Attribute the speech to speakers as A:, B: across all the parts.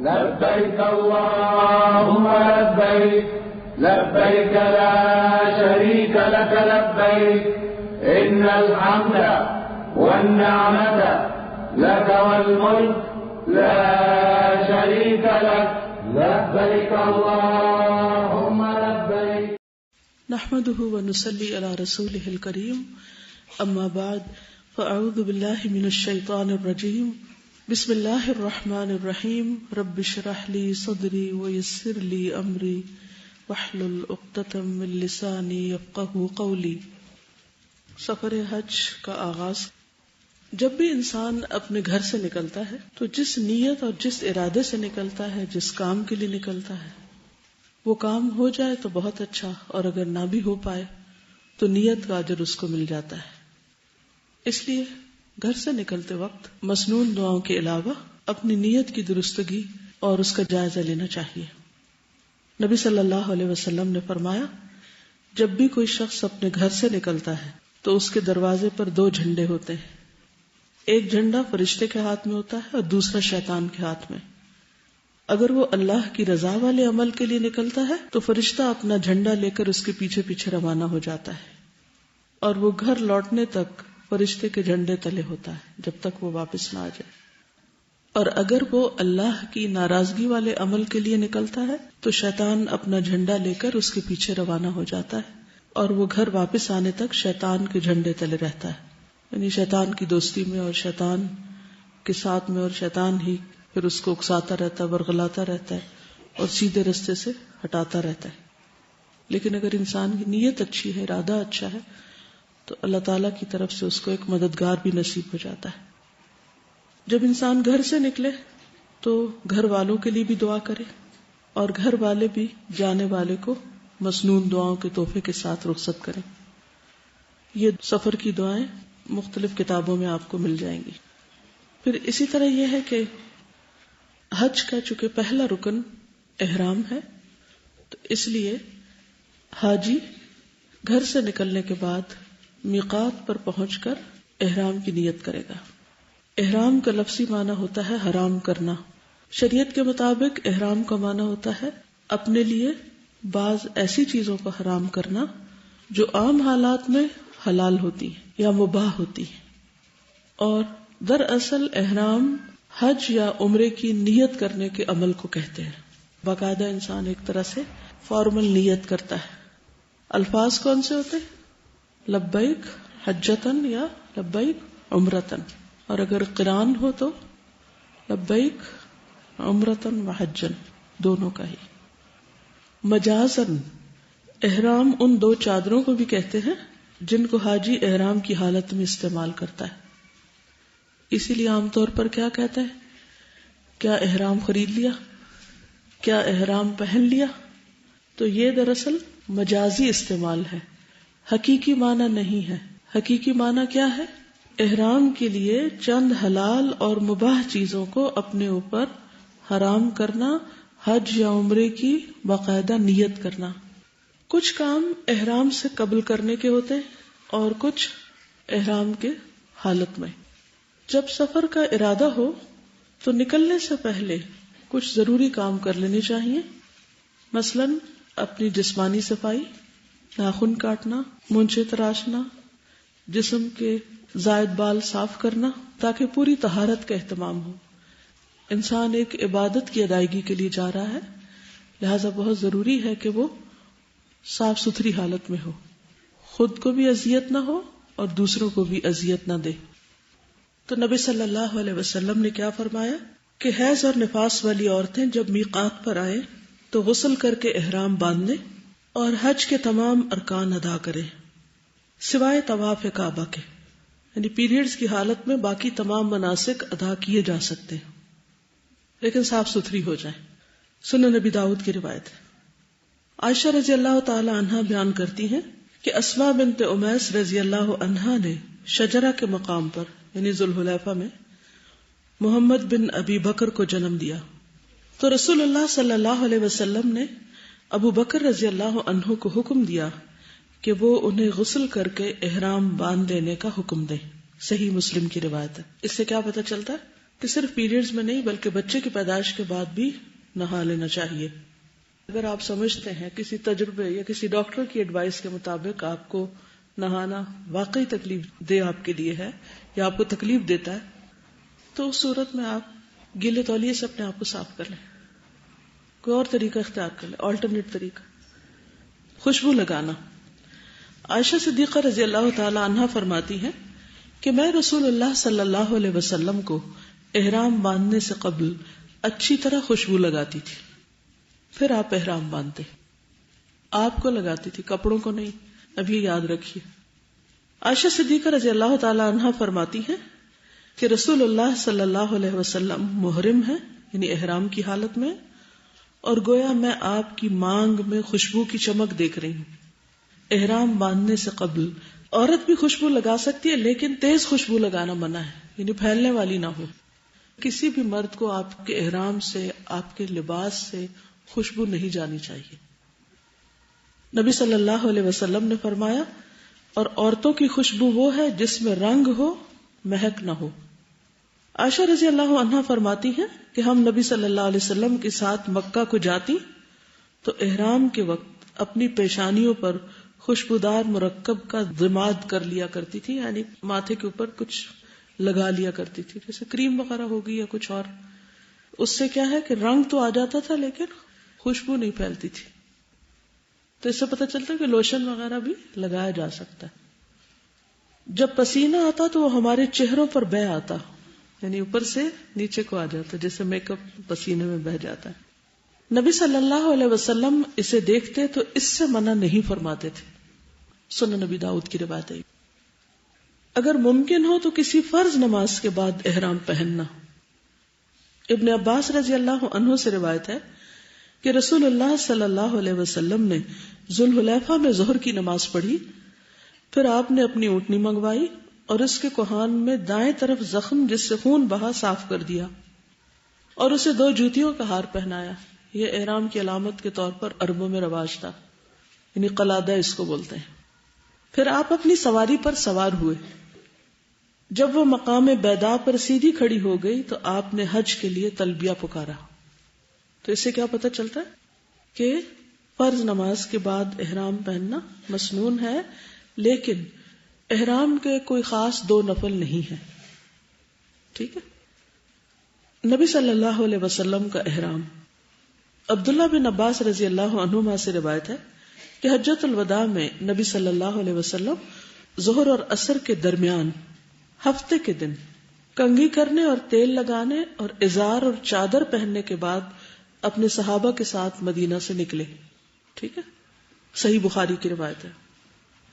A: لبيك اللهم لبيك لبيك لا شريك لك لبيك إن الحمد والنعمة لك والملك لا شريك لك لبيك اللهم لبيك.
B: نحمده ونصلي على رسوله الكريم اما بعد فاعوذ بالله من الشيطان الرجيم بسم الله الرحمن الرحيم رب اشرح لي صدري ويسر لي امري واحلل عقدة من لساني يفقهوا قولي. سفر حج کا آغاز. جب بھی انسان اپنے گھر سے نکلتا ہے تو جس نیت اور جس ارادے سے نکلتا ہے، جس کام کے لیے نکلتا ہے، وہ کام ہو جائے تو بہت اچھا، اور اگر نہ بھی ہو پائے تو نیت کا اجر اس کو مل جاتا ہے. اس لیے گھر سے نکلتے وقت مسنون دعاؤں کے علاوہ اپنی نیت کی درستگی اور اس کا جائزہ لینا چاہیے. نبی صلی اللہ علیہ وسلم نے فرمایا، جب بھی کوئی شخص اپنے گھر سے نکلتا ہے تو اس کے دروازے پر 2 جھنڈے ہوتے ہیں. ایک جھنڈا فرشتے کے ہاتھ میں ہوتا ہے اور دوسرا شیطان کے ہاتھ میں. اگر وہ اللہ کی رضا والے عمل کے لیے نکلتا ہے تو فرشتہ اپنا جھنڈا لے کر اس کے پیچھے پیچھے روانہ ہو جاتا ہے، اور وہ گھر لوٹنے تک فرشتے کے جھنڈے تلے ہوتا ہے جب تک وہ واپس نہ آ جائے. اور اگر وہ اللہ کی ناراضگی والے عمل کے لیے نکلتا ہے تو شیطان اپنا جھنڈا لے کر اس کے پیچھے روانہ ہو جاتا ہے، اور وہ گھر واپس آنے تک شیطان کے جھنڈے تلے رہتا ہے، یعنی شیطان کی دوستی میں اور شیطان کے ساتھ میں، اور شیطان ہی پھر اس کو اکساتا رہتا ہے، ورغلاتا رہتا ہے اور سیدھے رستے سے ہٹاتا رہتا ہے. لیکن اگر انسان کی نیت اچھی ہے، ارادہ اچھا ہے، تو اللہ تعالیٰ کی طرف سے اس کو ایک مددگار بھی نصیب ہو جاتا ہے. جب انسان گھر سے نکلے تو گھر والوں کے لیے بھی دعا کرے، اور گھر والے بھی جانے والے کو مسنون دعاؤں کے تحفے کے ساتھ رخصت کریں. یہ سفر کی دعائیں مختلف کتابوں میں آپ کو مل جائیں گی. پھر اسی طرح یہ ہے کہ حج کا چونکہ پہلا رکن احرام ہے، تو اس لیے حاجی گھر سے نکلنے کے بعد میقات پر پہنچ کر احرام کی نیت کرے گا. احرام کا لفظی معنی ہوتا ہے حرام کرنا. شریعت کے مطابق احرام کا معنی ہوتا ہے اپنے لیے بعض ایسی چیزوں کو حرام کرنا جو عام حالات میں حلال ہوتی ہیں یا مباح ہوتی ہیں. اور دراصل احرام حج یا عمرے کی نیت کرنے کے عمل کو کہتے ہیں. باقاعدہ انسان ایک طرح سے فارمل نیت کرتا ہے. الفاظ کون سے ہوتے ہیں؟ لبیک حجتن یا لبیک عمرتن، اور اگر قران ہو تو لبیک عمرتن و حجن، دونوں کا ہی. مجازن احرام ان 2 چادروں کو بھی کہتے ہیں جن کو حاجی احرام کی حالت میں استعمال کرتا ہے. اسی لیے عام طور پر کیا کہتا ہے؟ کیا احرام خرید لیا؟ کیا احرام پہن لیا؟ تو یہ دراصل مجازی استعمال ہے، حقیقی معنی نہیں ہے. حقیقی معنی کیا ہے؟ احرام کے لیے چند حلال اور مباح چیزوں کو اپنے اوپر حرام کرنا، حج یا عمرے کی باقاعدہ نیت کرنا. کچھ کام احرام سے قبل کرنے کے ہوتے ہیں اور کچھ احرام کے حالت میں. جب سفر کا ارادہ ہو تو نکلنے سے پہلے کچھ ضروری کام کر لینے چاہیے. مثلا اپنی جسمانی صفائی، ناخن کاٹنا، مونچھیں تراشنا، جسم کے زائد بال صاف کرنا، تاکہ پوری طہارت کا اہتمام ہو. انسان ایک عبادت کی ادائیگی کے لیے جا رہا ہے، لہذا بہت ضروری ہے کہ وہ صاف ستھری حالت میں ہو، خود کو بھی اذیت نہ ہو اور دوسروں کو بھی اذیت نہ دے. تو نبی صلی اللہ علیہ وسلم نے کیا فرمایا کہ حیض اور نفاس والی عورتیں جب میقات پر آئیں تو غسل کر کے احرام باندھیں اور حج کے تمام ارکان ادا کریں سوائے طواف کعبہ کے، یعنی پیریڈز کی حالت میں باقی تمام مناسک ادا کیے جا سکتے ہیں لیکن صاف ستھری ہو جائیں. سنن نبی داؤد کی روایت ہے. عائشہ رضی اللہ تعالی عنہا بیان کرتی ہیں کہ اسماء بنت امیس رضی اللہ عنہا نے شجرہ کے مقام پر یعنی ذوالحلیفہ میں محمد بن ابی بکر کو جنم دیا تو رسول اللہ صلی اللہ علیہ وسلم نے ابو بکر رضی اللہ عنہ کو حکم دیا کہ وہ انہیں غسل کر کے احرام باندھ دینے کا حکم دیں. صحیح مسلم کی روایت ہے. اس سے کیا پتہ چلتا ہے؟ کہ صرف پیریڈز میں نہیں بلکہ بچے کی پیدائش کے بعد بھی نہا لینا چاہیے. اگر آپ سمجھتے ہیں کسی تجربے یا کسی ڈاکٹر کی ایڈوائس کے مطابق آپ کو نہانا واقعی تکلیف دہ آپ کے لیے ہے یا آپ کو تکلیف دیتا ہے, تو اس صورت میں آپ گیلے تولیے سے اپنے آپ کو صاف کر لیں, کوئی اور طریقہ اختیار کر لیں, آلٹرنیٹ طریقہ. خوشبو لگانا. عائشہ صدیقہ رضی اللہ تعالی عنہا فرماتی ہیں کہ میں رسول اللہ صلی اللہ علیہ وسلم کو احرام باندھنے سے قبل اچھی طرح خوشبو لگاتی تھی, پھر آپ احرام باندھتے. آپ کو لگاتی تھی, کپڑوں کو نہیں. اب یہ یاد رکھیے. عائشہ صدیقہ رضی اللہ تعالی عنہا فرماتی ہیں کہ رسول اللہ صلی اللہ علیہ وسلم محرم ہے, یعنی احرام کی حالت میں, اور گویا میں آپ کی مانگ میں خوشبو کی چمک دیکھ رہی ہوں. احرام باندھنے سے قبل عورت بھی خوشبو لگا سکتی ہے, لیکن تیز خوشبو لگانا منع ہے, یعنی پھیلنے والی نہ ہو. کسی بھی مرد کو آپ کے احرام سے, آپ کے لباس سے خوشبو نہیں جانی چاہیے. نبی صلی اللہ علیہ وسلم نے فرمایا, اور عورتوں کی خوشبو وہ ہے جس میں رنگ ہو, مہک نہ ہو. عائشہ رضی اللہ عنہا فرماتی ہیں کہ ہم نبی صلی اللہ علیہ وسلم کے ساتھ مکہ کو جاتی تو احرام کے وقت اپنی پیشانیوں پر خوشبودار مرکب کا ضماد کر لیا کرتی تھی, یعنی ماتھے کے اوپر کچھ لگا لیا کرتی تھی, جیسے کریم وغیرہ ہوگی یا کچھ اور. اس سے کیا ہے کہ رنگ تو آ جاتا تھا لیکن خوشبو نہیں پھیلتی تھی. تو اس سے پتہ چلتا ہے کہ لوشن وغیرہ بھی لگایا جا سکتا ہے. جب پسینہ آتا تو وہ ہمارے چہروں پر بہہ آتا, یعنی اوپر سے نیچے کو آ جاتا, جیسے میک اپ پسینے میں بہہ جاتا ہے. نبی صلی اللہ علیہ وسلم اسے دیکھتے تو اس سے منع نہیں فرماتے تھے. سنن نبی داؤد کی روایت ہے. اگر ممکن ہو تو کسی فرض نماز کے بعد احرام پہننا. ابن عباس رضی اللہ عنہ سے روایت ہے کہ رسول اللہ صلی اللہ علیہ وسلم نے ذوالحلیفہ میں ظہر کی نماز پڑھی, پھر آپ نے اپنی اونٹنی منگوائی اور اس کے کوہان میں دائیں طرف زخم جس سے خون بہا صاف کر دیا, اور اسے 2 جوتیوں کا ہار پہنایا. یہ احرام کی علامت کے طور پر عربوں میں رواج تھا, یعنی قلادہ اس کو بولتے ہیں. پھر آپ اپنی سواری پر سوار ہوئے. جب وہ مقام بیدا پر سیدھی کھڑی ہو گئی تو آپ نے حج کے لیے تلبیہ پکارا. تو اس سے کیا پتہ چلتا ہے کہ فرض نماز کے بعد احرام پہننا مسنون ہے, لیکن احرام کے کوئی خاص 2 نفل نہیں ہے. ٹھیک ہے. نبی صلی اللہ علیہ وسلم کا احرام. عبداللہ بن عباس رضی اللہ عنہما سے روایت ہے کہ حجۃ الوداع میں نبی صلی اللہ علیہ وسلم ظہر اور عصر کے درمیان ہفتے کے دن کنگھی کرنے اور تیل لگانے اور ازار اور چادر پہننے کے بعد اپنے صحابہ کے ساتھ مدینہ سے نکلے. ٹھیک ہے. صحیح بخاری کی روایت ہے.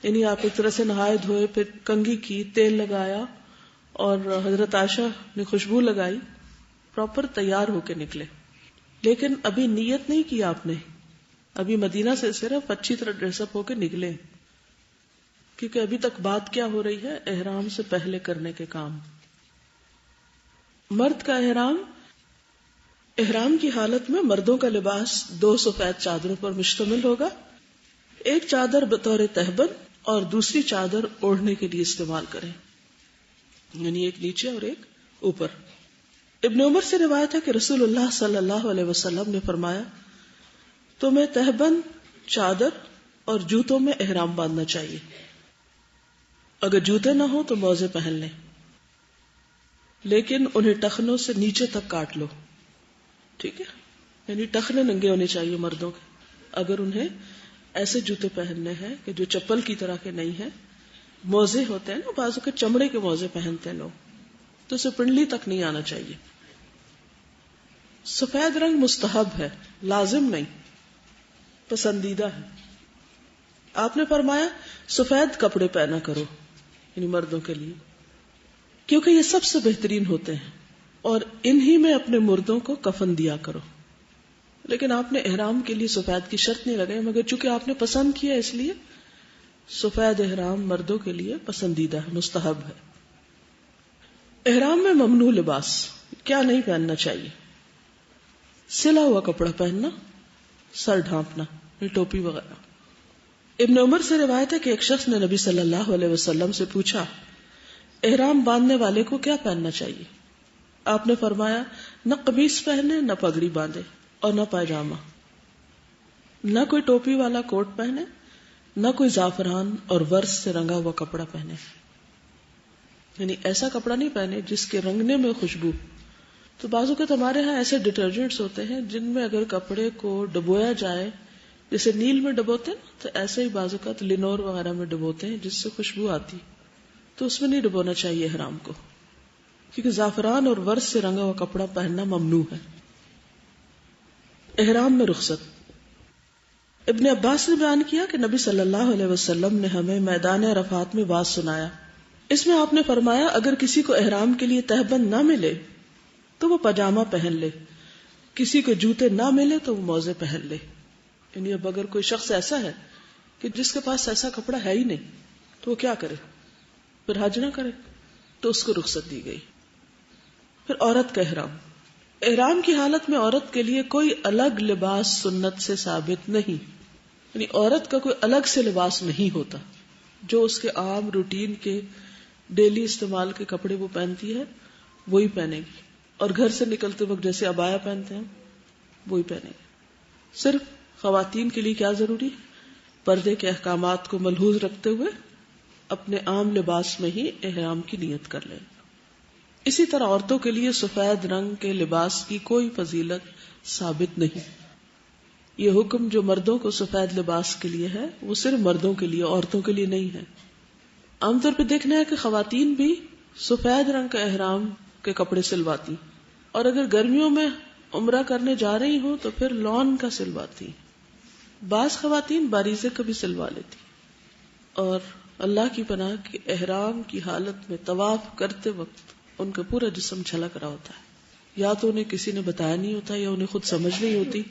B: یعنی آپ ایک طرح سے نہائے دھوئے, پھر کنگھی کی, تیل لگایا اور حضرت عائشہ نے خوشبو لگائی, پراپر تیار ہو کے نکلے. لیکن ابھی نیت نہیں کی آپ نے, ابھی مدینہ سے صرف اچھی طرح ڈریس اپ ہو کے نکلے, کیونکہ ابھی تک بات کیا ہو رہی ہے, احرام سے پہلے کرنے کے کام. مرد کا احرام کی حالت میں مردوں کا لباس 2 سفید چادروں پر مشتمل ہوگا. ایک چادر بطور تہبند اور دوسری چادر اوڑھنے کے لیے استعمال کریں, یعنی ایک نیچے اور ایک اوپر. ابن عمر سے روایت ہے کہ رسول اللہ صلی اللہ علیہ وسلم نے فرمایا, تمہیں تہبند, چادر اور جوتوں میں احرام باندھنا چاہیے. اگر جوتے نہ ہو تو موزے پہن لیں, لیکن انہیں ٹخنوں سے نیچے تک کاٹ لو. ٹھیک ہے. یعنی ٹخنے ننگے ہونے چاہیے مردوں کے. اگر انہیں ایسے جوتے پہننے ہیں کہ جو چپل کی طرح کے نہیں ہیں, موزے ہوتے ہیں نا بازو کے چمڑے کے موزے پہنتے ہیں لوگ, تو اسے پنڈلی تک نہیں آنا چاہیے. سفید رنگ مستحب ہے, لازم نہیں, پسندیدہ ہے. آپ نے فرمایا سفید کپڑے پہنا کرو, یعنی مردوں کے لیے, کیونکہ یہ سب سے بہترین ہوتے ہیں, اور انہی میں اپنے مردوں کو کفن دیا کرو. لیکن آپ نے احرام کے لیے سفید کی شرط نہیں لگائی, مگر چونکہ آپ نے پسند کیا اس لیے سفید احرام مردوں کے لیے پسندیدہ ہے, مستحب ہے. احرام میں ممنوع لباس کیا نہیں پہننا چاہیے؟ سلا ہوا کپڑا پہننا, سر ڈھانپنا, ٹوپی وغیرہ. ابن عمر سے روایت ہے کہ ایک شخص نے نبی صلی اللہ علیہ وسلم سے پوچھا, احرام باندھنے والے کو کیا پہننا چاہیے؟ آپ نے فرمایا نہ قمیص پہنے، نہ پگڑی باندھے، اور نہ پائجامہ، نہ کوئی ٹوپی والا کوٹ پہنے، نہ کوئی زعفران اور ورس سے رنگا ہوا کپڑا پہنے، یعنی ایسا کپڑا نہیں پہنے جس کے رنگنے میں خوشبو. تو بعض اوقات ہمارے ہاں ایسے ڈٹرجنٹس ہوتے ہیں جن میں اگر کپڑے کو ڈبویا جائے، جیسے نیل میں ڈبوتے ہیں تو ایسے ہی بعض اوقات لینور وغیرہ میں ڈبوتے ہیں جس سے خوشبو آتی، تو اس میں نہیں ڈبونا چاہیے احرام کو، کیونکہ زعفران اور ورس سے رنگا ہوا کپڑا پہننا ممنوع ہے. احرام میں رخصت. ابن عباس نے بیان کیا کہ نبی صلی اللہ علیہ وسلم نے ہمیں میدان عرفات میں واز سنایا. اس میں آپ نے فرمایا اگر کسی کو احرام کے لیے تہبند نہ ملے تو وہ پاجامہ پہن لے، کسی کو جوتے نہ ملے تو وہ موزے پہن لے. یعنی اب اگر کوئی شخص ایسا ہے کہ جس کے پاس ایسا کپڑا ہے ہی نہیں تو وہ کیا کرے؟ پھر حج نہ کرے، تو اس کو رخصت دی گئی. پھر عورت کا احرام. احرام کی حالت میں عورت کے لیے کوئی الگ لباس سنت سے ثابت نہیں، یعنی عورت کا کوئی الگ سے لباس نہیں ہوتا. جو اس کے عام روٹین کے ڈیلی استعمال کے کپڑے وہ پہنتی ہے وہی پہنے گی، اور گھر سے نکلتے وقت جیسے عبایا پہنتے ہیں وہی پہنے گی. صرف خواتین کے لیے کیا ضروری ہے؟ پردے کے احکامات کو ملحوظ رکھتے ہوئے اپنے عام لباس میں ہی احرام کی نیت کر لیں. اسی طرح عورتوں کے لیے سفید رنگ کے لباس کی کوئی فضیلت ثابت نہیں. یہ حکم جو مردوں کو سفید لباس کے لیے ہے وہ صرف مردوں کے لیے، عورتوں کے لیے نہیں ہے. عام طور پہ دیکھنا ہے کہ خواتین بھی سفید رنگ کا احرام کے کپڑے سلواتی، اور اگر گرمیوں میں عمرہ کرنے جا رہی ہوں تو پھر لون کا سلواتی. بعض خواتین باریزے کا بھی سلوا لیتی. اور اللہ کی پناہ کہ احرام کی حالت میں طواف کرتے وقت ان کا پورا جسم جھلک رہا ہوتا ہے، یا تو انہیں کسی نے بتایا نہیں ہوتا یا انہیں خود سمجھ نہیں ہوتی،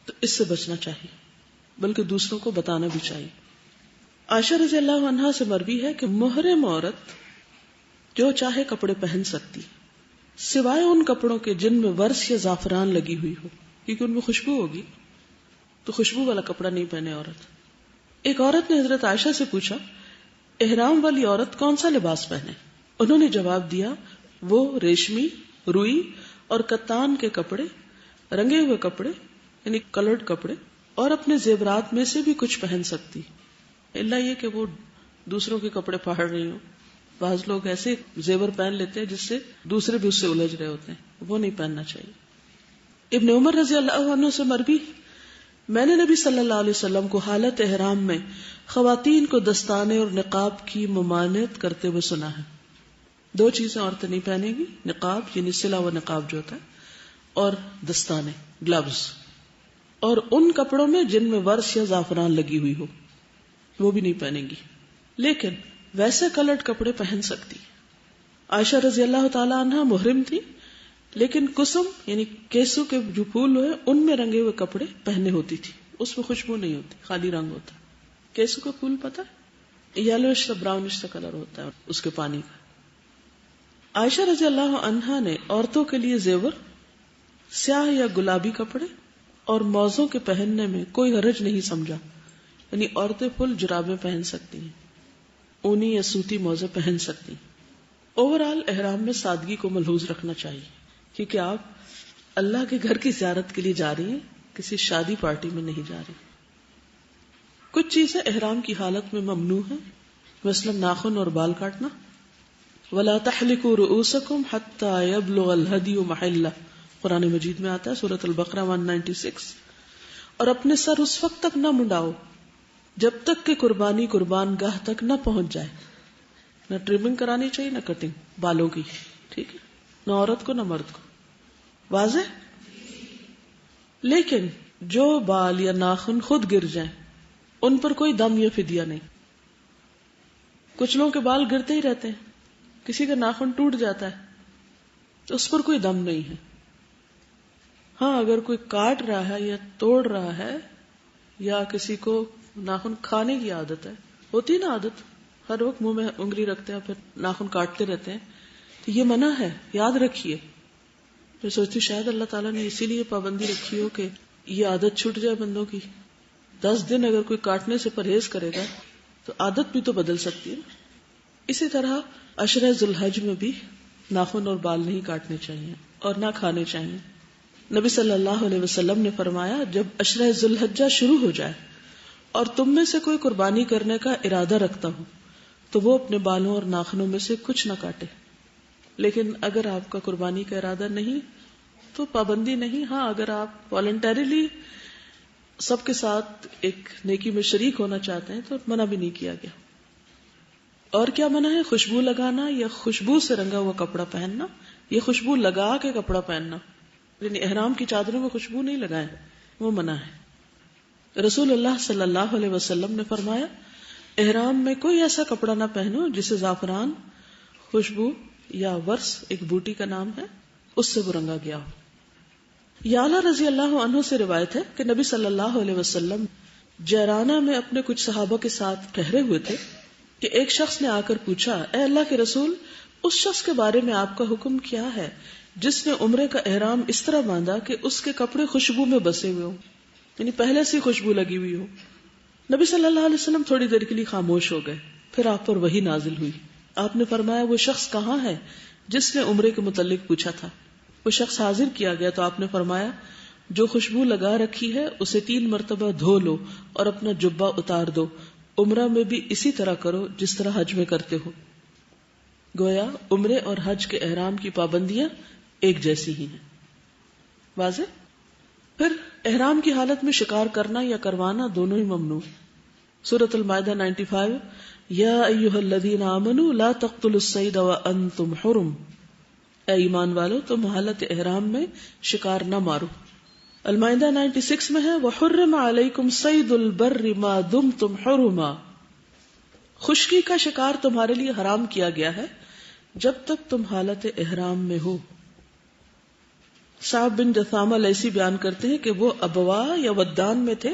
B: تو اس سے بچنا چاہیے، بلکہ دوسروں کو بتانا بھی چاہیے. عائشہ رضی اللہ عنہا سے مروی ہے کہ محرم عورت جو چاہے کپڑے پہن سکتی سوائے ان کپڑوں کے جن میں ورس یا زعفران لگی ہوئی ہو، کیونکہ ان میں خوشبو ہوگی، تو خوشبو والا کپڑا نہیں پہنے عورت. ایک عورت نے حضرت عائشہ سے پوچھا احرام والی عورت کون سا لباس پہنے؟ انہوں نے جواب دیا وہ ریشمی، روئی اور کتان کے کپڑے، رنگے ہوئے کپڑے یعنی کلرڈ کپڑے، اور اپنے زیورات میں سے بھی کچھ پہن سکتی، اللہ یہ کہ وہ دوسروں کے کپڑے پھاڑ رہی ہوں. بعض لوگ ایسے زیور پہن لیتے ہیں جس سے دوسرے بھی اس سے الجھ رہے ہوتے ہیں، وہ نہیں پہننا چاہیے. ابن عمر رضی اللہ عنہ سے مروی میں نے نبی صلی اللہ علیہ وسلم کو حالت احرام میں خواتین کو دستانے اور نقاب کی ممانعت کرتے ہوئے سنا ہے. دو چیزیں عورتیں نہیں پہنے گی، نقاب یعنی سلا و نقاب جو ہوتا ہے، اور دستانے گلوز، اور ان کپڑوں میں جن میں ورس یا زعفران لگی ہوئی ہو وہ بھی نہیں پہنے گی، لیکن ویسے کلرڈ کپڑے پہن سکتی. عائشہ رضی اللہ تعالی عنہ محرم تھی لیکن کسم یعنی کیسو کے جو پھول ہوئے ان میں رنگے ہوئے کپڑے پہننے ہوتی تھی، اس میں خوشبو نہیں ہوتی، خالی رنگ ہوتا. کیسو کا پھول پتہ ہے؟ یلوش سے براؤنش کا کلر ہوتا ہے اس کے پانی کا. عائشہ رضی اللہ عنہا نے عورتوں کے لیے زیور، سیاہ یا گلابی کپڑے اور موزوں کے پہننے میں کوئی حرج نہیں سمجھا، یعنی عورتیں فل جرابیں پہن سکتی ہیں، اونی یا سوتی موزے پہن سکتی. اوورآل احرام میں سادگی کو ملحوظ رکھنا چاہیے، کیونکہ آپ اللہ کے گھر کی زیارت کے لیے جا رہی ہیں، کسی شادی پارٹی میں نہیں جا رہی. کچھ چیزیں احرام کی حالت میں ممنوع ہیں، مثلا ناخن اور بال کاٹنا. وَلَا تَحْلِقُوا رُؤُوسَكُمْ حَتَّى يَبْلُغَ الْهَدْيُ مَحِلَّهُ، قرآن مجید میں آتا ہے سورۃ البقرہ 196. اور اپنے سر اس وقت تک نہ منڈاؤ جب تک کہ قربانی قربان گاہ تک نہ پہنچ جائے. نہ ٹریمنگ کرانی چاہیے نہ کٹنگ بالوں کی، ٹھیک ہے، نہ عورت کو نہ مرد کو. واضح؟ لیکن جو بال یا ناخن خود گر جائیں ان پر کوئی دم یا فدیہ نہیں. کچھ لوگوں کے بال گرتے ہی رہتے ہیں، کسی کا ناخن ٹوٹ جاتا ہے تو اس پر کوئی دم نہیں ہے. ہاں اگر کوئی کاٹ رہا ہے یا توڑ رہا ہے یا کسی کو ناخن کھانے کی عادت ہے، ہوتی ہے نا عادت، ہر وقت منہ میں انگلی رکھتے ہیں پھر ناخن کاٹتے رہتے ہیں، تو یہ منع ہے، یاد رکھیے. میں سوچتی شاید اللہ تعالیٰ نے اسی لیے پابندی رکھی ہو کہ یہ عادت چھوٹ جائے بندوں کی. 10 دن اگر کوئی کاٹنے سے پرہیز کرے گا تو عادت بھی تو بدل سکتی ہے. اسی طرح عشرہ ذوالحج میں بھی ناخن اور بال نہیں کاٹنے چاہیے اور نہ کھانے چاہیے. نبی صلی اللہ علیہ وسلم نے فرمایا جب عشرہ ذی الحجہ شروع ہو جائے اور تم میں سے کوئی قربانی کرنے کا ارادہ رکھتا ہو تو وہ اپنے بالوں اور ناخنوں میں سے کچھ نہ کاٹے. لیکن اگر آپ کا قربانی کا ارادہ نہیں تو پابندی نہیں. ہاں اگر آپ والنٹریلی سب کے ساتھ ایک نیکی میں شریک ہونا چاہتے ہیں تو منع بھی نہیں کیا گیا. اور کیا منع ہے؟ خوشبو لگانا یا خوشبو سے رنگا ہوا کپڑا پہننا. یہ خوشبو لگا کے کپڑا پہننا، یعنی احرام کی چادروں میں خوشبو نہیں لگائیں، وہ منع ہے. رسول اللہ صلی اللہ علیہ وسلم نے فرمایا احرام میں کوئی ایسا کپڑا نہ پہنو جسے زعفران، خوشبو یا ورس ایک بوٹی کا نام ہے اس سے وہ رنگا گیا ہو. یعلا رضی اللہ عنہ سے روایت ہے کہ نبی صلی اللہ علیہ وسلم جیرانہ میں اپنے کچھ صحابہ کے ساتھ ٹھہرے ہوئے تھے کہ ایک شخص نے آ کر پوچھا اے اللہ کے رسول، اس شخص کے بارے میں آپ کا حکم کیا ہے جس نے عمرے کا احرام اس طرح باندھا کہ اس کے کپڑے خوشبو میں بسے ہوئے ہوں، یعنی پہلے سے خوشبو لگی ہوئی ہو. نبی صلی اللہ علیہ وسلم تھوڑی دیر کے لیے خاموش ہو گئے. پھر آپ پر وحی نازل ہوئی. آپ نے فرمایا وہ شخص کہاں ہے جس نے عمرے کے متعلق پوچھا تھا؟ وہ شخص حاضر کیا گیا تو آپ نے فرمایا جو خوشبو لگا رکھی ہے اسے 3 مرتبہ دھو لو اور اپنا جبہ اتار دو. عمرہ میں بھی اسی طرح کرو جس طرح حج میں کرتے ہو. گویا عمرے اور حج کے احرام کی پابندیاں ایک جیسی ہی ہیں. واضح؟ پھر احرام کی حالت میں شکار کرنا یا کروانا دونوں ہی ممنوع. سورۃ المائدہ 95 یا ایھا الذین آمنوا لا تقتلوا الصید وانتم حرم. اے ایمان والو تم حالت احرام میں شکار نہ مارو. المائدہ 96 میں ہے وحرم علیکم صید البر ما دمتم حرما. خشکی کا شکار تمہارے لیے حرام کیا گیا ہے جب تک تم حالت احرام میں ہو. صاحب بن جثامہ لیثی بیان کرتے ہیں کہ وہ ابوا یا ودان میں تھے.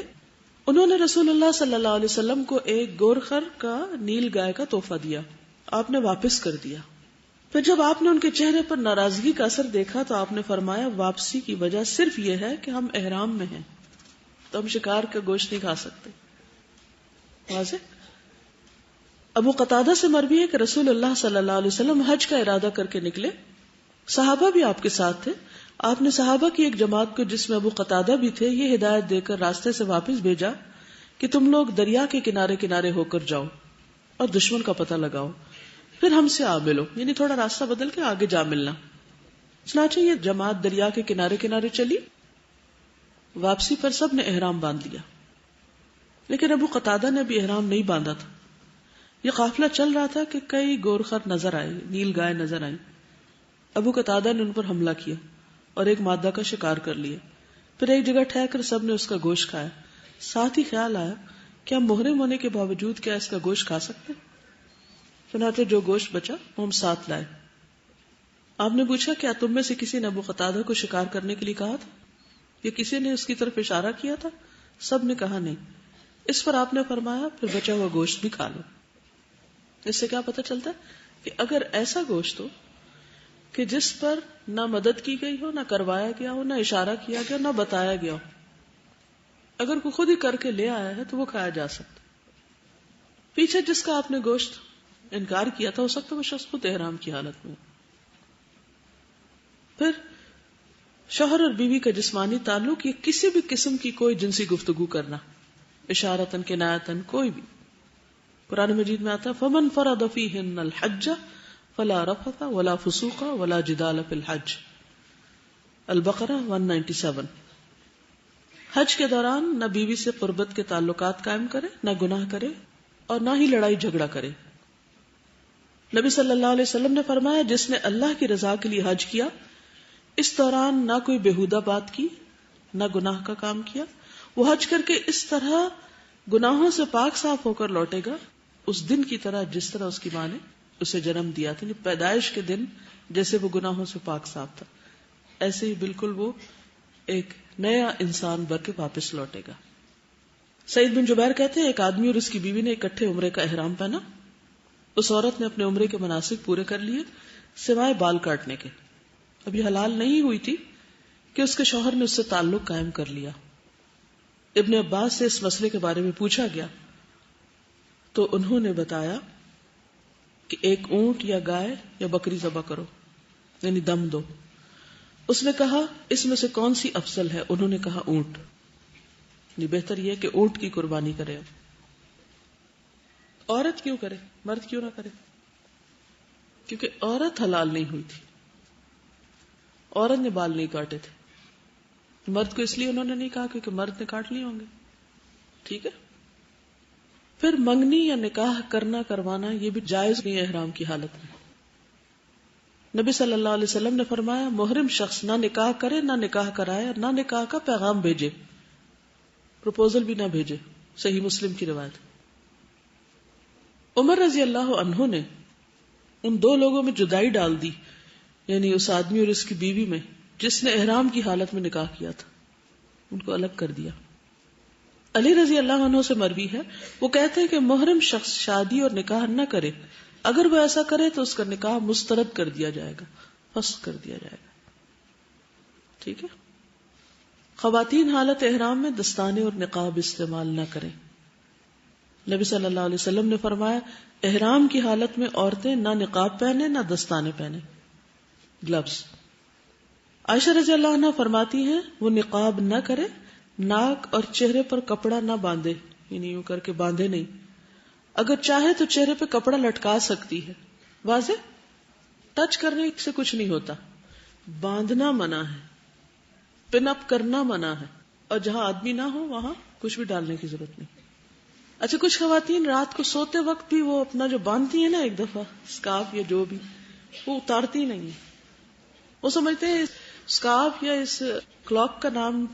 B: انہوں نے رسول اللہ صلی اللہ علیہ وسلم کو ایک گورخر کا نیل گائے کا تحفہ دیا. آپ نے واپس کر دیا. پھر جب آپ نے ان کے چہرے پر ناراضگی کا اثر دیکھا تو آپ نے فرمایا واپسی کی وجہ صرف یہ ہے کہ ہم احرام میں ہیں تو ہم شکار کا گوشت نہیں کھا سکتے. واضح؟ ابو قتادہ سے مروی ہے کہ رسول اللہ صلی اللہ علیہ وسلم حج کا ارادہ کر کے نکلے. صحابہ بھی آپ کے ساتھ تھے. آپ نے صحابہ کی ایک جماعت کو جس میں ابو قتادہ بھی تھے یہ ہدایت دے کر راستے سے واپس بھیجا کہ تم لوگ دریا کے کنارے کنارے ہو کر جاؤ اور دشمن کا پتہ لگاؤ، پھر ہم سے آ ملو، یعنی تھوڑا راستہ بدل کے آگے جا ملنا. چنانچہ یہ جماعت دریا کے کنارے کنارے چلی. واپسی پر سب نے احرام باندھ لیا لیکن ابو قتادہ نے بھی احرام نہیں باندھا تھا. یہ قافلہ چل رہا تھا کہ کئی گورخر نظر آئے، نیل گائے نظر آئی. ابو قتادہ نے ان پر حملہ کیا اور ایک مادہ کا شکار کر لیا. پھر ایک جگہ ٹھہر کر سب نے اس کا گوشت کھایا. ساتھ ہی خیال آیا کہ ہم محرم ہونے کے باوجود کیا اس کا گوشت کھا سکتے؟ چنانچہ جو گوشت بچا وہ ہم ساتھ لائے. آپ نے پوچھا کیا تم میں سے کسی نے ابو قتادہ کو شکار کرنے کے لیے کہا تھا یا کسی نے اس کی طرف اشارہ کیا تھا؟ سب نے کہا نہیں. اس پر آپ نے فرمایا پھر بچا ہوا گوشت بھی کھا لو. اس سے کیا پتہ چلتا ہے کہ اگر ایسا گوشت ہو کہ جس پر نہ مدد کی گئی ہو، نہ کروایا گیا ہو، نہ اشارہ کیا گیا، نہ بتایا گیا ہو، اگر کوئی خود ہی کر کے لے آیا ہے تو وہ کھایا جا سکتا. پیچھے جس کا آپ نے گوشت انکار کیا تھا ہو سکتا ہے وہ شخص خود احرام کی حالت میں. پھر شوہر اور بیوی کا جسمانی تعلق، یہ کسی بھی قسم کی کوئی جنسی گفتگو کرنا، اشارتن کنایتن کوئی بھی. قرآن مجید میں آتا ہے فمن فرض فیہن الحج فلا رفث ولا فسوق ولا جدال فی الحج. البقرہ 197. حج کے دوران نہ بیوی سے قربت کے تعلقات قائم کرے، نہ گناہ کرے اور نہ ہی لڑائی جھگڑا کرے. نبی صلی اللہ علیہ وسلم نے فرمایا جس نے اللہ کی رضا کے لیے حج کیا، اس دوران نہ کوئی بےہودہ بات کی، نہ گناہ کا کام کیا، وہ حج کر کے اس طرح گناہوں سے پاک صاف ہو کر لوٹے گا اس دن کی طرح جس طرح اس کی ماں نے اسے جنم دیا تھا. یعنی پیدائش کے دن جیسے وہ گناہوں سے پاک صاف تھا ایسے ہی بالکل وہ ایک نیا انسان بن کے واپس لوٹے گا. سعید بن جبیر کہتے ہیں ایک آدمی اور اس کی بیوی نے اکٹھے عمرے کا احرام پہنا. اس عورت نے اپنے عمرے کے مناسک پورے کر لیے سوائے بال کاٹنے کے. ابھی حلال نہیں ہوئی تھی کہ اس کے شوہر نے اس سے تعلق قائم کر لیا. ابن عباس سے اس مسئلے کے بارے میں پوچھا گیا تو انہوں نے بتایا کہ ایک اونٹ یا گائے یا بکری ذبح کرو. یعنی دم دو. اس نے کہا اس میں سے کون سی افضل ہے؟ انہوں نے کہا اونٹ. یہ بہتر یہ کہ اونٹ کی قربانی کرے. عورت کیوں کرے، مرد کیوں نہ کرے؟ کیونکہ عورت حلال نہیں ہوئی تھی، عورت نے بال نہیں کاٹے تھے. مرد کو اس لیے انہوں نے نہیں کہا کیونکہ مرد نے کاٹ لیے ہوں گے. ٹھیک ہے. پھر منگنی یا نکاح کرنا کروانا یہ بھی جائز نہیں ہے احرام کی حالت میں. نبی صلی اللہ علیہ وسلم نے فرمایا محرم شخص نہ نکاح کرے، نہ نکاح کرائے، نہ نکاح کا پیغام بھیجے، پروپوزل بھی نہ بھیجے. صحیح مسلم کی روایت. عمر رضی اللہ عنہ نے ان دو لوگوں میں جدائی ڈال دی، یعنی اس آدمی اور اس کی بیوی میں جس نے احرام کی حالت میں نکاح کیا تھا، ان کو الگ کر دیا. علی رضی اللہ عنہ سے مروی ہے، وہ کہتے ہیں کہ محرم شخص شادی اور نکاح نہ کرے، اگر وہ ایسا کرے تو اس کا نکاح مسترد کر دیا جائے گا، فسخ کر دیا جائے گا. ٹھیک ہے. خواتین حالت احرام میں دستانے اور نقاب استعمال نہ کریں. نبی صلی اللہ علیہ وسلم نے فرمایا احرام کی حالت میں عورتیں نہ نقاب پہنے نہ دستانے پہنے، گلوز. عائشہ رضی اللہ عنہ فرماتی ہیں وہ نقاب نہ کرے، ناک اور چہرے پر کپڑا نہ باندھے، یعنی یوں کر کے باندھے نہیں، اگر چاہے تو چہرے پہ کپڑا لٹکا سکتی ہے. واضح؟ ٹچ کرنے سے کچھ نہیں ہوتا، باندھنا منع ہے، پن اپ کرنا منع ہے، اور جہاں آدمی نہ ہو وہاں کچھ بھی ڈالنے کی ضرورت نہیں. اچھا، کچھ خواتین رات کو سوتے وقت بھی وہ اپنا جو باندھتی ہیں نا ایک دفعہ اسکارف یا جو بھی، وہ اتارتی نہیں. وہ سمجھتے ہیں اسکارف یا اس کلاک کا نام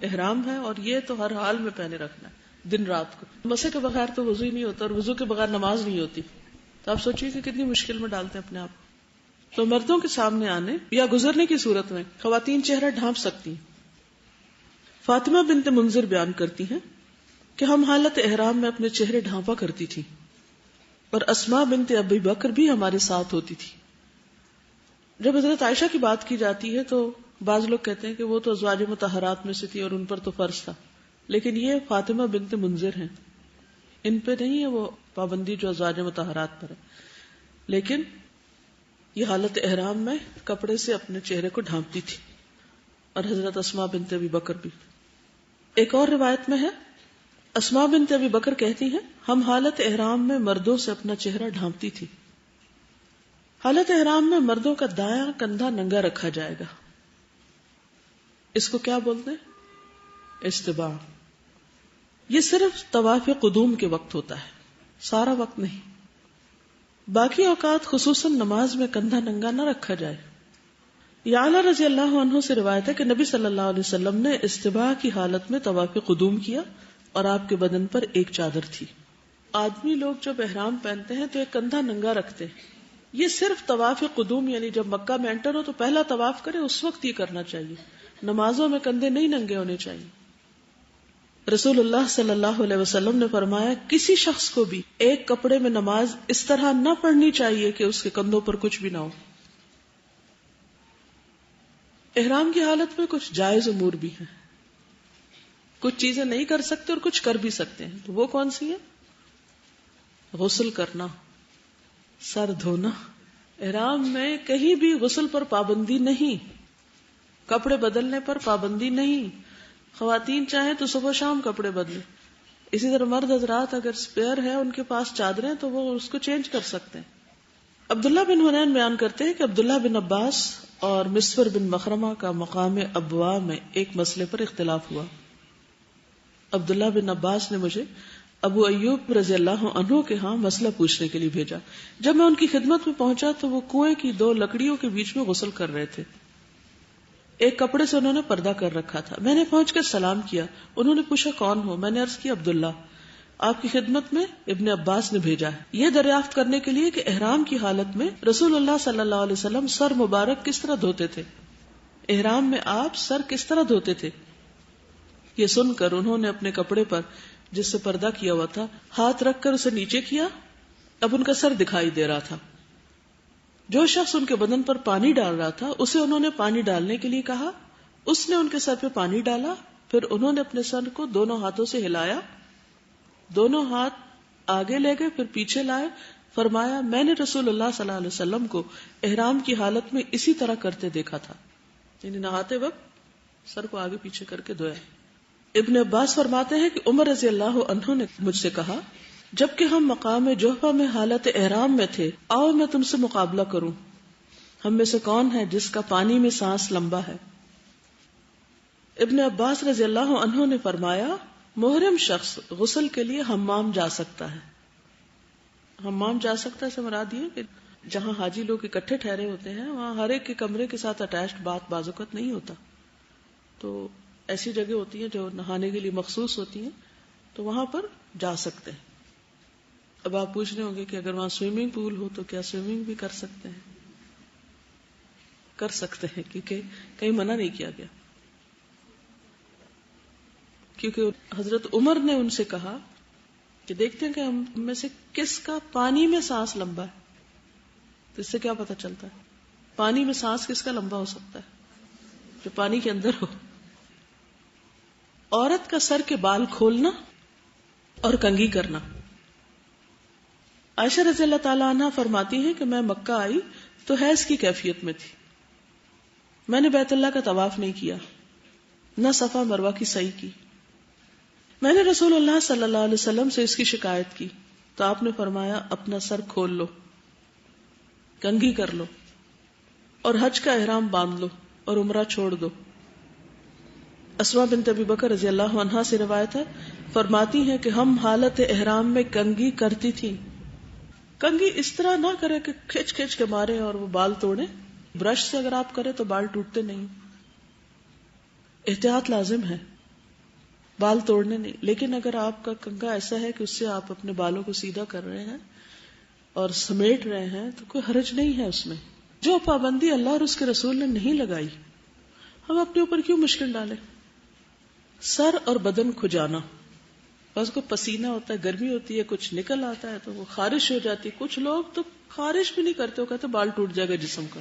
B: احرام ہے اور یہ تو ہر حال میں پہنے رکھنا ہے دن رات کو. مسے کے بغیر تو وضو ہی نہیں ہوتا، اور وضو کے بغیر نماز نہیں ہوتی. تو آپ سوچیے کہ کتنی مشکل میں ڈالتے ہیں اپنے آپ. تو مردوں کے سامنے آنے یا گزرنے کی صورت میں خواتین چہرہ ڈھانپ سکتی ہیں. فاطمہ بنت منذر بیان کرتی ہیں کہ ہم حالت احرام میں اپنے چہرے ڈھانپا کرتی تھی، اور اسماء بنت ابی بکر بھی ہمارے ساتھ ہوتی تھی. جب حضرت عائشہ کی بات کی جاتی ہے تو بعض لوگ کہتے ہیں کہ وہ تو ازواج مطہرات میں سے تھی اور ان پر تو فرض تھا، لیکن یہ فاطمہ بنت منذر ہیں، ان پہ نہیں ہے وہ پابندی جو ازواج مطہرات پر ہے. لیکن یہ حالت احرام میں کپڑے سے اپنے چہرے کو ڈھانپتی تھی، اور حضرت اسماء بنت ابی بکر بھی. ایک اور روایت میں ہے اسماء بنت ابی بکر کہتی ہیں ہم حالت احرام میں مردوں سے اپنا چہرہ ڈھانپتی تھی. حالت احرام میں مردوں کا دایاں کندھا ننگا رکھا جائے گا. اس کو کیا بولتے ہیں؟ استباع. یہ صرف طواف قدوم کے وقت ہوتا ہے، سارا وقت نہیں. باقی اوقات خصوصاً نماز میں کندھا ننگا نہ رکھا جائے. یعلا رضی اللہ عنہ سے روایت ہے کہ نبی صلی اللہ علیہ وسلم نے استباع کی حالت میں طواف قدوم کیا اور آپ کے بدن پر ایک چادر تھی. آدمی لوگ جب احرام پہنتے ہیں تو ایک کندھا ننگا رکھتے ہیں. یہ صرف طواف قدوم، یعنی جب مکہ میں انٹر ہو تو پہلا طواف کرے اس وقت یہ کرنا چاہیے. نمازوں میں کندھے نہیں ننگے ہونے چاہیے. رسول اللہ صلی اللہ علیہ وسلم نے فرمایا کسی شخص کو بھی ایک کپڑے میں نماز اس طرح نہ پڑھنی چاہیے کہ اس کے کندھوں پر کچھ بھی نہ ہو. احرام کی حالت میں کچھ جائز امور بھی ہیں، کچھ چیزیں نہیں کر سکتے اور کچھ کر بھی سکتے ہیں. تو وہ کون سی ہے؟ غسل کرنا، سر دھونا. احرام میں کہیں بھی غسل پر پابندی نہیں، کپڑے بدلنے پر پابندی نہیں. خواتین چاہیں تو صبح شام کپڑے بدلیں. اسی طرح مرد حضرات اگر اسپیئر ہے ان کے پاس چادریں تو وہ اس کو چینج کر سکتے ہیں. عبداللہ بن حنین بیان کرتے ہیں کہ عبداللہ بن عباس اور مسور بن مخرمہ کا مقام ابوا میں ایک مسئلے پر اختلاف ہوا. عبداللہ بن عباس نے مجھے ابو ایوب رضی اللہ عنہ کے ہاں مسئلہ پوچھنے کے لیے بھیجا. جب میں ان کی خدمت میں پہنچا تو وہ کنویں کی دو لکڑیوں کے بیچ میں غسل کر رہے تھے. ایک کپڑے سے انہوں نے پردہ کر رکھا تھا. میں نے پہنچ کر سلام کیا. انہوں نے پوچھا کون ہو؟ میں نے عرض کی عبداللہ. آپ کی خدمت میں ابن عباس نے بھیجا ہے یہ دریافت کرنے کے لیے کہ احرام کی حالت میں رسول اللہ صلی اللہ علیہ وسلم سر مبارک کس طرح دھوتے تھے. احرام میں آپ سر کس طرح دھوتے تھے؟ یہ سن کر انہوں نے اپنے کپڑے پر جس سے پردہ کیا ہوا تھا ہاتھ رکھ کر اسے نیچے کیا. اب ان کا سر دکھائی دے رہا تھا. جو شخص ان کے بدن پر پانی ڈال رہا تھا اسے انہوں نے پانی ڈالنے کے لیے کہا. اس نے ان کے سر پہ پانی ڈالا. پھر انہوں نے اپنے سر کو دونوں ہاتھوں سے ہلایا. دونوں ہاتھ آگے لے گئے، پھر پیچھے لائے، فرمایا میں نے رسول اللہ صلی اللہ علیہ وسلم کو احرام کی حالت میں اسی طرح کرتے دیکھا تھا، یعنی نہاتے وقت سر کو آگے پیچھے کر کے دھویا۔ ابن عباس فرماتے ہیں کہ عمر رضی اللہ عنہ نے مجھ سے کہا جبکہ ہم مقام جوحفہ میں حالت احرام میں تھے، آؤ میں تم سے مقابلہ کروں، ہم میں سے کون ہے جس کا پانی میں سانس لمبا ہے؟ ابن عباس رضی اللہ عنہ نے فرمایا محرم شخص غسل کے لیے حمام جا سکتا ہے۔ حمام جا سکتا ہے سے مراد یہ کہ جہاں حاجی لوگ اکٹھے ٹھہرے ہوتے ہیں وہاں ہر ایک کے کمرے کے ساتھ اٹیچڈ بات بعض اوقات نہیں ہوتا، تو ایسی جگہ ہوتی ہیں جو نہانے کے لیے مخصوص ہوتی ہیں، تو وہاں پر جا سکتے ہیں۔ اب آپ پوچھ رہے ہوں گے کہ اگر وہاں سوئمنگ پول ہو تو کیا سوئمنگ بھی کر سکتے ہیں؟ کر سکتے ہیں، کیونکہ کہیں منع نہیں کیا گیا، کیونکہ حضرت عمر نے ان سے کہا کہ دیکھتے ہیں کہ ہم میں سے کس کا پانی میں سانس لمبا ہے، تو اس سے کیا پتہ چلتا ہے پانی میں سانس کس کا لمبا ہو سکتا ہے؟ جو پانی کے اندر ہو۔ عورت کا سر کے بال کھولنا اور کنگھی کرنا۔ عائشہ رضی اللہ تعالی عنہ فرماتی ہیں کہ میں مکہ آئی تو حیض کی کیفیت میں تھی، میں نے بیت اللہ کا طواف نہیں کیا، نہ صفا مروہ کی سعی کی۔ میں نے رسول اللہ صلی اللہ علیہ وسلم سے اس کی شکایت کی تو آپ نے فرمایا اپنا سر کھول لو، کنگھی کر لو اور حج کا احرام باندھ لو اور عمرہ چھوڑ دو۔ اسماء بنت ابی بکر رضی اللہ عنہا سے روایت ہے، فرماتی ہیں کہ ہم حالت احرام میں کنگھی کرتی تھی۔ کنگھی اس طرح نہ کرے کہ کھچ کھچ کے مارے اور وہ بال توڑے، برش سے اگر آپ کرے تو بال ٹوٹتے نہیں، احتیاط لازم ہے، بال توڑنے نہیں۔ لیکن اگر آپ کا کنگھا ایسا ہے کہ اس سے آپ اپنے بالوں کو سیدھا کر رہے ہیں اور سمیٹ رہے ہیں تو کوئی حرج نہیں ہے اس میں۔ جو پابندی اللہ اور اس کے رسول نے نہیں لگائی ہم اپنے اوپر کیوں مشکل ڈالیں؟ سر اور بدن کھجانا، بس کو پسینہ ہوتا ہے، گرمی ہوتی ہے، کچھ نکل آتا ہے تو وہ خارش ہو جاتی ہے، کچھ لوگ تو خارش بھی نہیں کرتے، وہ کہتے بال ٹوٹ جائے گا جسم کا۔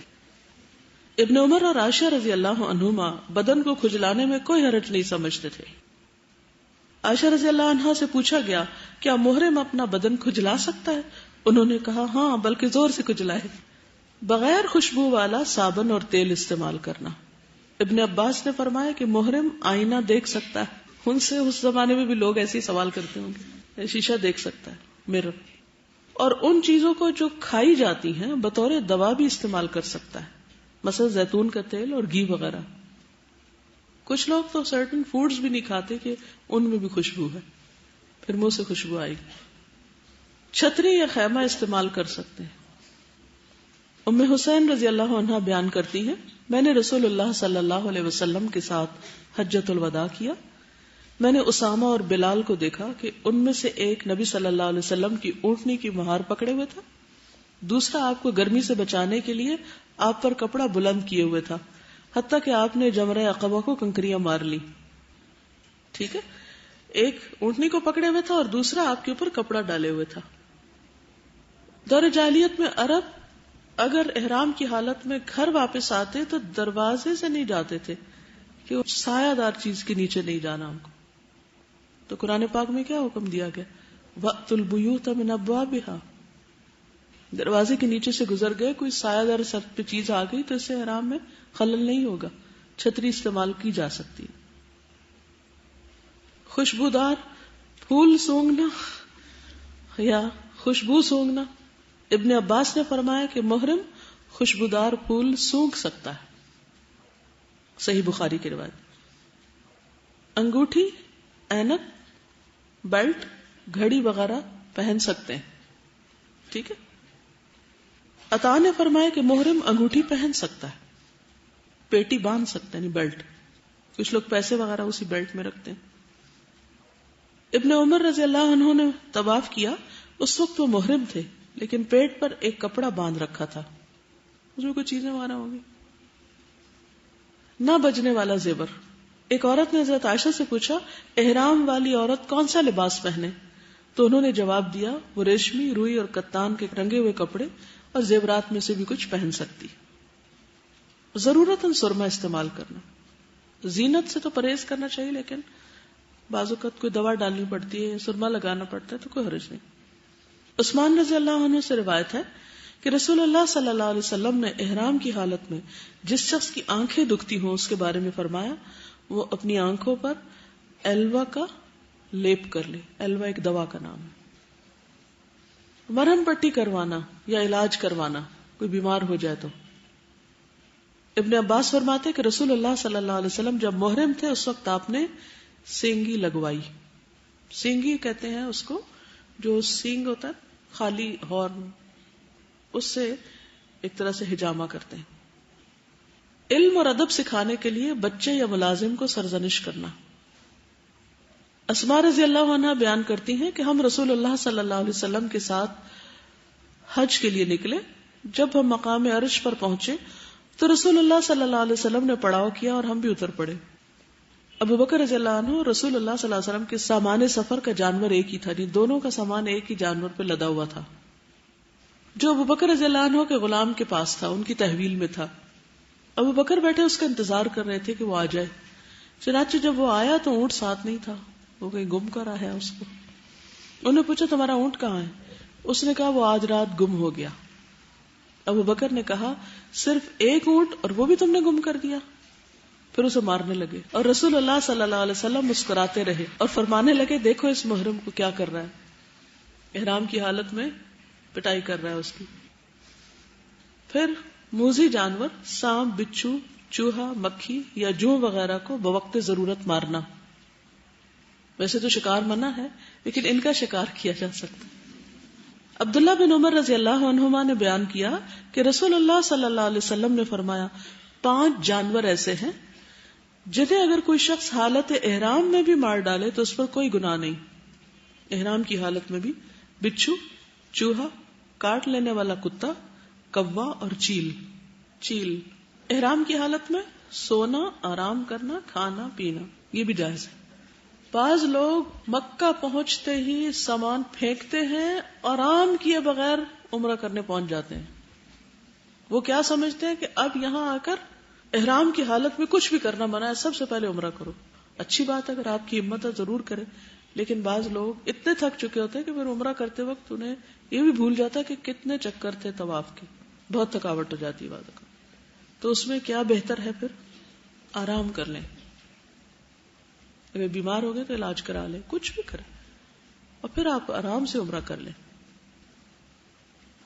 B: ابن عمر اور عائشہ رضی اللہ عنہما بدن کو کھجلانے میں کوئی حرج نہیں سمجھتے تھے۔ عائشہ رضی اللہ عنہا سے پوچھا گیا کیا محرم اپنا بدن کھجلا سکتا ہے؟ انہوں نے کہا ہاں، بلکہ زور سے کھجلائے، بغیر خوشبو والا صابن اور تیل استعمال کرنا۔ ابن عباس نے فرمایا کہ محرم آئینہ دیکھ سکتا ہے، ان سے اس زمانے میں بھی لوگ ایسے ہی سوال کرتے ہوں گے، شیشہ دیکھ سکتا ہے، مرر، اور ان چیزوں کو جو کھائی جاتی ہیں بطور دوا بھی استعمال کر سکتا ہے، مثلا زیتون کا تیل اور گھی وغیرہ۔ کچھ لوگ تو سرٹن فوڈز بھی نہیں کھاتے کہ ان میں بھی خوشبو ہے، پھر منہ سے خوشبو آئے گی۔ چھتری یا خیمہ استعمال کر سکتے ہیں۔ ام حسین رضی اللہ عنہا بیان کرتی ہیں میں نے رسول اللہ صلی اللہ علیہ وسلم کے ساتھ حجۃ الوداع کیا، میں نے اسامہ اور بلال کو دیکھا کہ ان میں سے ایک نبی صلی اللہ علیہ وسلم کی اونٹنی کی مہار پکڑے ہوئے تھا، دوسرا آپ کو گرمی سے بچانے کے لیے آپ پر کپڑا بلند کیے ہوئے تھا، حتیٰ کہ آپ نے جمرہ عقبہ کو کنکریاں مار لی۔ ٹھیک ہے، ایک اونٹنی کو پکڑے ہوئے تھا اور دوسرا آپ کے اوپر کپڑا ڈالے ہوئے تھا۔ دور جاہلیت میں عرب اگر احرام کی حالت میں گھر واپس آتے تو دروازے سے نہیں جاتے تھے کہ سایہ دار چیز کے نیچے نہیں جانا ہم کو، تو قرآن پاک میں کیا حکم دیا گیا؟ وَأْتُوا الْبُيُوتَ مِنْ أَبْوَابِهَا، دروازے کے نیچے سے گزر گئے، کوئی سایہ دار سر پہ چیز آ گئی تو اس سے احرام میں خلل نہیں ہوگا، چھتری استعمال کی جا سکتی۔ خوشبودار پھول سونگھنا یا خوشبو سونگھنا، ابن عباس نے فرمایا کہ محرم خوشبودار پھول سونگھ سکتا ہے، صحیح بخاری کی روایت۔ انگوٹھی، اینک، بیلٹ، گھڑی وغیرہ پہن سکتے ہیں، ٹھیک ہے۔ عطا نے فرمایا کہ محرم انگوٹھی پہن سکتا ہے، پیٹی باندھ سکتا ہے، بیلٹ، کچھ لوگ پیسے وغیرہ اسی بیلٹ میں رکھتے ہیں۔ ابن عمر رضی اللہ عنہ نے طواف کیا، اس وقت وہ محرم تھے لیکن پیٹ پر ایک کپڑا باندھ رکھا تھا، اس میں کوئی چیزیں وغیرہ ہوں گی۔ نہ بجنے والا زیور، ایک عورت نے حضرت عائشہ سے پوچھا احرام والی عورت کون سا لباس پہنے، تو انہوں نے جواب دیا وہ ریشمی، روئی اور کتان کے رنگے ہوئے کپڑے اور زیورات میں سے بھی کچھ پہن سکتی۔ ضرورتاً سرما استعمال کرنا، زینت سے تو پرہیز کرنا چاہیے، لیکن بعض اوقات کوئی دوا ڈالنی پڑتی ہے، سرما لگانا پڑتا ہے تو کوئی حرج نہیں۔ عثمان رضی اللہ عنہ سے روایت ہے کہ رسول اللہ صلی اللہ علیہ وسلم نے احرام کی حالت میں جس شخص کی آنکھیں دکھتی ہوں اس کے بارے میں فرمایا وہ اپنی آنکھوں پر ایلوا کا لیپ کر لے. ایلوا ایک دوا کا نام ہے. مرہم پٹی کروانا یا علاج کروانا کوئی بیمار ہو جائے تو. ابن عباس فرماتے کہ رسول اللہ صلی اللہ علیہ وسلم جب محرم تھے اس وقت آپ نے سینگی لگوائی. سینگی کہتے ہیں اس کو جو سینگ ہوتا ہے خالی ہارن، اس سے ایک طرح سے ہجامہ کرتے ہیں. علم اور ادب سکھانے کے لیے بچے یا ملازم کو سرزنش کرنا. اسماء رضی اللہ عنہ بیان کرتی ہیں کہ ہم رسول اللہ صلی اللہ علیہ وسلم کے ساتھ حج کے لیے نکلے. جب ہم مقام عرش پر پہنچے تو رسول اللہ صلی اللہ علیہ وسلم نے پڑاؤ کیا اور ہم بھی اتر پڑے. ابو بکر رضی اللہ عنہ رسول اللہ صلی اللہ علیہ وسلم کے سامان سفر کا جانور ایک ہی تھا، دونوں کا سامان ایک ہی جانور پہ لدا ہوا تھا جو ابو بکر رضی اللہ عنہ کے غلام کے پاس تھا، ان کی تحویل میں تھا. ابو بکر بیٹھے اس کا انتظار کر رہے تھے کہ وہ آ جائے. چنانچہ جب وہ آیا تو اونٹ ساتھ نہیں تھا، وہ کہیں گم کر آیا اس کو. انہوں نے پوچھا تمہارا اونٹ کہاں ہے؟ اس نے کہا وہ آج رات گم ہو گیا. ابو بکر نے کہا صرف ایک اونٹ اور وہ بھی تم نے گم کر دیا؟ پھر اسے مارنے لگے اور رسول اللہ صلی اللہ علیہ وسلم مسکراتے رہے اور فرمانے لگے دیکھو اس محرم کو کیا کر رہا ہے، احرام کی حالت میں پٹائی کر رہا ہے اس کی. پھر موذی جانور سانپ، بچھو، چوہا، مکھی یا جوں وغیرہ کو بوقت ضرورت مارنا. ویسے تو شکار منع ہے لیکن ان کا شکار کیا جا سکتا. عبداللہ بن عمر رضی اللہ عنہما نے بیان کیا کہ رسول اللہ صلی اللہ علیہ وسلم نے فرمایا 5 جانور ایسے ہیں جنہیں اگر کوئی شخص حالت احرام میں بھی مار ڈالے تو اس پر کوئی گناہ نہیں. احرام کی حالت میں بھی بچھو، چوہا، کاٹ لینے والا کتا، کوا اور چیل. چیل احرام کی حالت میں سونا، آرام کرنا، کھانا پینا یہ بھی جائز ہے. بعض لوگ مکہ پہنچتے ہی سامان پھینکتے ہیں، آرام کیے بغیر عمرہ کرنے پہنچ جاتے ہیں. وہ کیا سمجھتے ہیں کہ اب یہاں آ کر احرام کی حالت میں کچھ بھی کرنا منع ہے، سب سے پہلے عمرہ کرو. اچھی بات ہے اگر آپ کی ہمت ہے ضرور کریں، لیکن بعض لوگ اتنے تھک چکے ہوتے ہیں کہ پھر عمرہ کرتے وقت انہیں یہ بھی بھول جاتا ہے کہ کتنے چکر تھے طواف کے، بہت تھکاوٹ ہو جاتی ہے بعد کا. تو اس میں کیا بہتر ہے پھر آرام کر لیں. اگر بیمار ہو گئے تو علاج کرا لیں، کچھ بھی کریں اور پھر آپ آرام سے عمرہ کر لیں.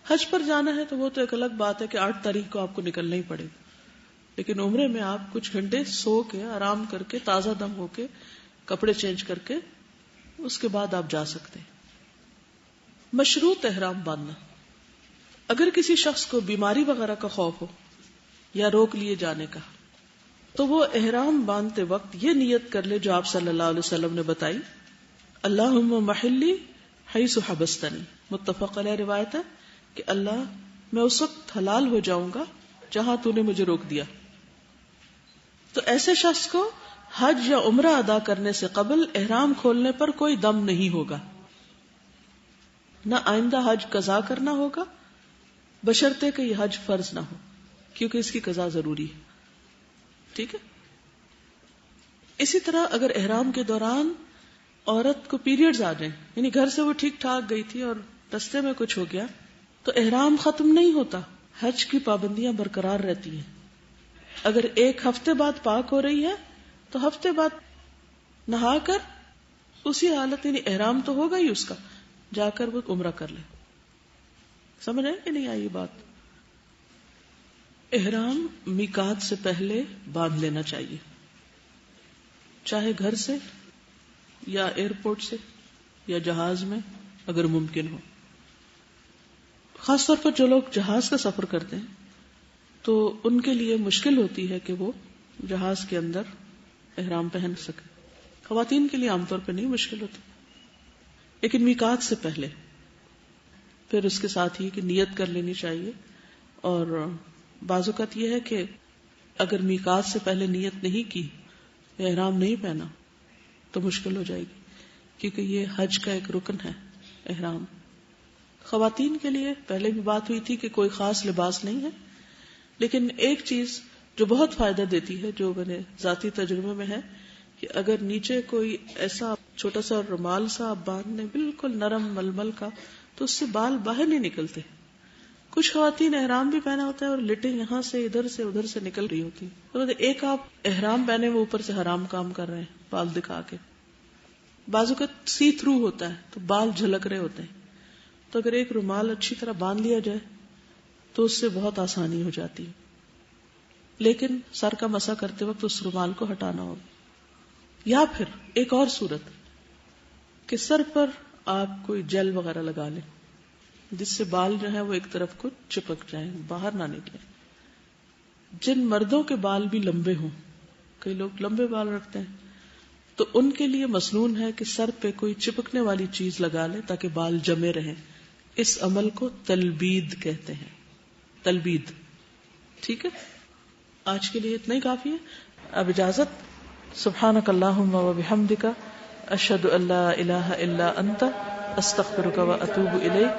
B: حج پر جانا ہے تو وہ تو ایک الگ بات ہے کہ 8 تاریخ کو آپ کو نکلنا ہی پڑے گا، لیکن عمرے میں آپ کچھ گھنٹے سو کے آرام کر کے تازہ دم ہو کے کپڑے چینج کر کے اس کے بعد آپ جا سکتے ہیں. مشروط احرام باندھنا. اگر کسی شخص کو بیماری وغیرہ کا خوف ہو یا روک لیے جانے کا تو وہ احرام باندھتے وقت یہ نیت کر لے جو آپ صلی اللہ علیہ وسلم نے بتائی، اللہم محلی حیث حبستنی. متفق علیہ روایت ہے کہ اللہ میں اس وقت حلال ہو جاؤں گا جہاں تو نے مجھے روک دیا. تو ایسے شخص کو حج یا عمرہ ادا کرنے سے قبل احرام کھولنے پر کوئی دم نہیں ہوگا، نہ آئندہ حج قضا کرنا ہوگا بشرطے کہ یہ حج فرض نہ ہو، کیونکہ اس کی قضا ضروری ہے. ٹھیک ہے. اسی طرح اگر احرام کے دوران عورت کو پیریڈز آ جائیں، یعنی گھر سے وہ ٹھیک ٹھاک گئی تھی اور رستے میں کچھ ہو گیا، تو احرام ختم نہیں ہوتا، حج کی پابندیاں برقرار رہتی ہیں. اگر 1 ہفتے بعد پاک ہو رہی ہے تو ہفتے بعد نہا کر اسی حالت، یعنی احرام تو ہوگا ہی اس کا، جا کر وہ عمرہ کر لے. سمجھ آئے کہ نہیں آئی بات؟ احرام میقات سے پہلے باندھ لینا چاہیے، چاہے گھر سے یا ایئرپورٹ سے یا جہاز میں اگر ممکن ہو. خاص طور پر جو لوگ جہاز کا سفر کرتے ہیں تو ان کے لیے مشکل ہوتی ہے کہ وہ جہاز کے اندر احرام پہن سکے. خواتین کے لیے عام طور پہ نہیں مشکل ہوتی، لیکن میقات سے پہلے. پھر اس کے ساتھ ہی کہ نیت کر لینی چاہیے. اور بعض اوقات یہ ہے کہ اگر میقات سے پہلے نیت نہیں کی یا احرام نہیں پہنا تو مشکل ہو جائے گی، کیونکہ یہ حج کا ایک رکن ہے احرام. خواتین کے لیے پہلے بھی بات ہوئی تھی کہ کوئی خاص لباس نہیں ہے، لیکن ایک چیز جو بہت فائدہ دیتی ہے، جو میرے ذاتی تجربے میں ہے، کہ اگر نیچے کوئی ایسا چھوٹا سا رومال سا آپ باندھ لیں، بالکل نرم ململ کا، تو اس سے بال باہر نہیں نکلتے. کچھ خواتین احرام بھی پہنا ہوتا ہے اور لٹیں یہاں سے ادھر سے نکل رہی ہوتی. تو ایک آپ احرام پہنے وہ اوپر سے حرام کام کر رہے ہیں بال دکھا کے. بازو کا سی تھرو ہوتا ہے تو بال جھلک رہے ہوتے ہیں. تو اگر ایک رومال اچھی طرح باندھ لیا جائے تو اس سے بہت آسانی ہو جاتی ہے. لیکن سر کا مسح کرتے وقت اس رومال کو ہٹانا ہوگا. یا پھر ایک اور صورت کہ سر پر آپ کوئی جیل وغیرہ لگا لیں جس سے بال جو ہے وہ ایک طرف کو چپک جائیں, باہر نہ نکلیں. جن مردوں کے بال بھی لمبے ہوں, کئی لوگ لمبے بال رکھتے ہیں, تو ان کے لیے مسنون ہے کہ سر پہ کوئی چپکنے والی چیز لگا لیں تاکہ بال جمے رہیں. اس عمل کو تلبید کہتے ہیں. تلبید. ٹھیک ہے, آج کے لیے اتنا ہی کافی ہے. اب اجازت. سبحانک اللہم و بحمدک اشہد ان لا الہ الا انت استغفرک و اتوب الیک.